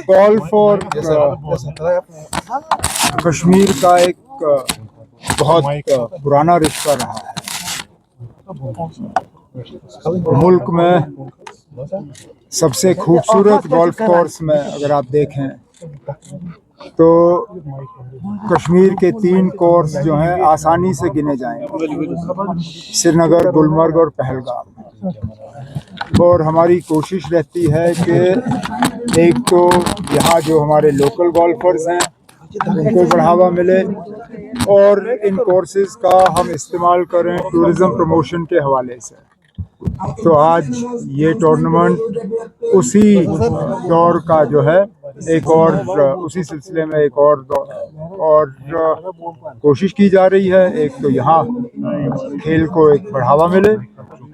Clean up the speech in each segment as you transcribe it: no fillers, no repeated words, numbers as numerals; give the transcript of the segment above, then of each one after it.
Golf और कश्मीर का एक बहुत पुराना रिश्ता रहा है। मुल्क में सबसे खूबसूरत गोल्फ कोर्स में अगर आप देखें तो कश्मीर के 3 कोर्स जो हैं आसानी से गिने जाएंगे, श्रीनगर, गुलमर्ग और पहलगाम। और हमारी कोशिश रहती है कि एक तो यहाँ जो हमारे लोकल गोल्फर्स हैं उनको बढ़ावा मिले और इन कोर्सेज का हम इस्तेमाल करें टूरिज़्म प्रमोशन के हवाले से। तो आज ये टूर्नामेंट उसी दौर का जो है एक और उसी सिलसिले में एक और कोशिश की जा रही है। एक तो यहाँ खेल को एक बढ़ावा मिले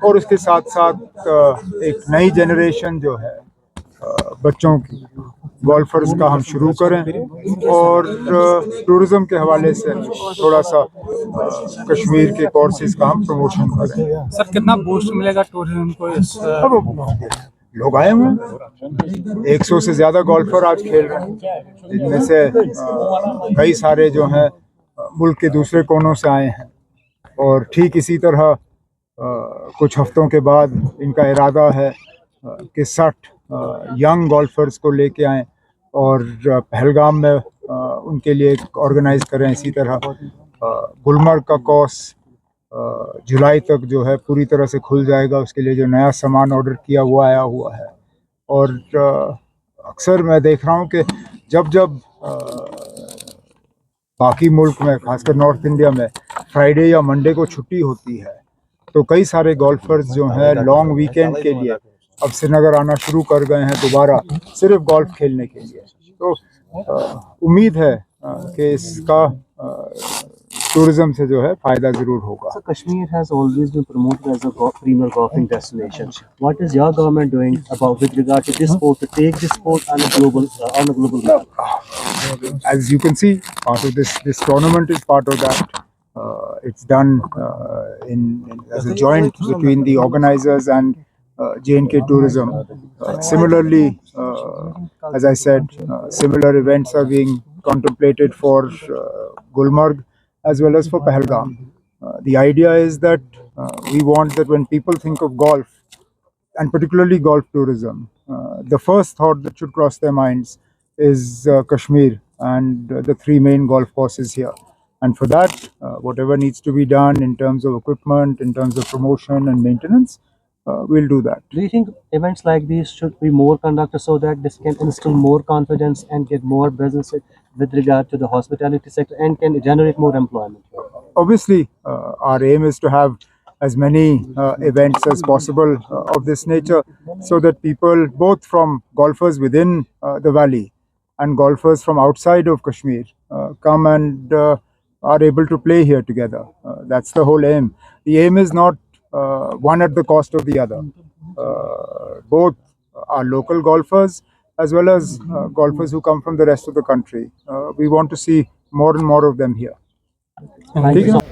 और उसके साथ साथ एक नई जनरेशन जो है बच्चों की गोल्फर्स का हम शुरू करें और टूरिज़्म के हवाले से थोड़ा सा कश्मीर के कोर्सेज का हम प्रमोशन करें। सर कितना बूस्ट मिलेगा टूरिज्म को अब लोग आए हुए हैं, 100 से ज़्यादा गोल्फर आज खेल रहे हैं, इनमें से कई सारे जो हैं मुल्क के दूसरे कोनों से आए हैं और ठीक इसी तरह कुछ हफ्तों के बाद इनका इरादा है कि 60 यंग गोल्फर्स को लेके आएँ और पहलगाम में उनके लिए ऑर्गेनाइज करें। इसी तरह गुलमर्ग का कोर्स जुलाई तक जो है पूरी तरह से खुल जाएगा, उसके लिए जो नया सामान ऑर्डर किया वो आया हुआ है। और अक्सर मैं देख रहा हूँ कि जब बाकी मुल्क में खासकर नॉर्थ इंडिया में फ्राइडे या मंडे को छुट्टी होती है तो कई सारे गोल्फर्स जो हैं लॉन्ग वीकेंड के लिए अब श्रीनगर आना शुरू कर गए हैं दोबारा सिर्फ गोल्फ खेलने के लिए। तो उम्मीद है कि इसका टूरिज्म से जो है फायदा जरूर होगा। So Kashmir has always been promoted as a premier golfing destination. What is your government doing about with regard to this sport to take this sport on a global level? As you can see, part of this tournament is part of that. It's done as a joint between the organizers and J&K Tourism. Similarly, as I said, similar events are being contemplated for Gulmarg as well as for Pahalgam. The idea is that we want that when people think of golf, and particularly golf tourism, the first thought that should cross their minds is Kashmir and the 3 main golf courses here. And for that, whatever needs to be done in terms of equipment, in terms of promotion and maintenance, we'll do that. Do you think events like these should be more conducted so that this can instill more confidence and get more business with regard to the hospitality sector and can generate more employment? Obviously, our aim is to have as many events as possible of this nature so that people, both from golfers within the valley and golfers from outside of Kashmir, come and are able to play here together. That's the whole aim. The aim is not one at the cost of the other. Both are local golfers as well as golfers who come from the rest of the country. We want to see more and more of them here. Thank you so much.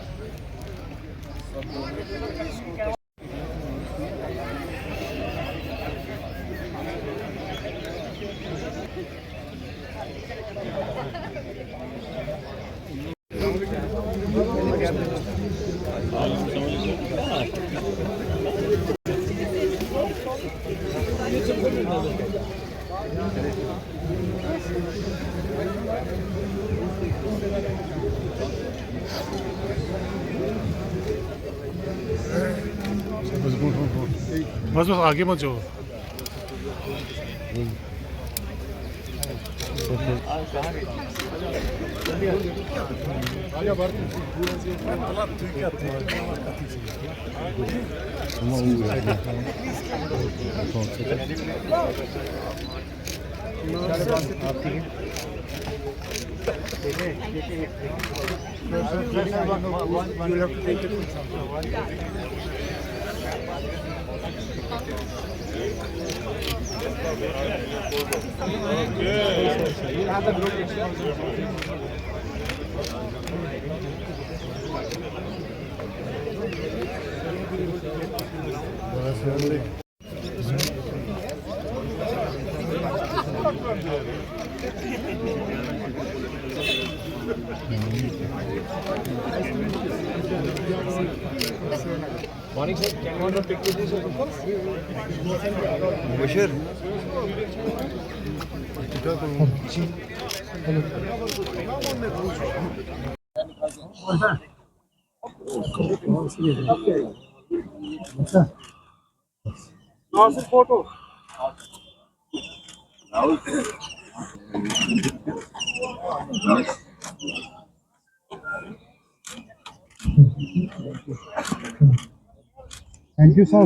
बस आगे मत जाओ। Thank you, sir.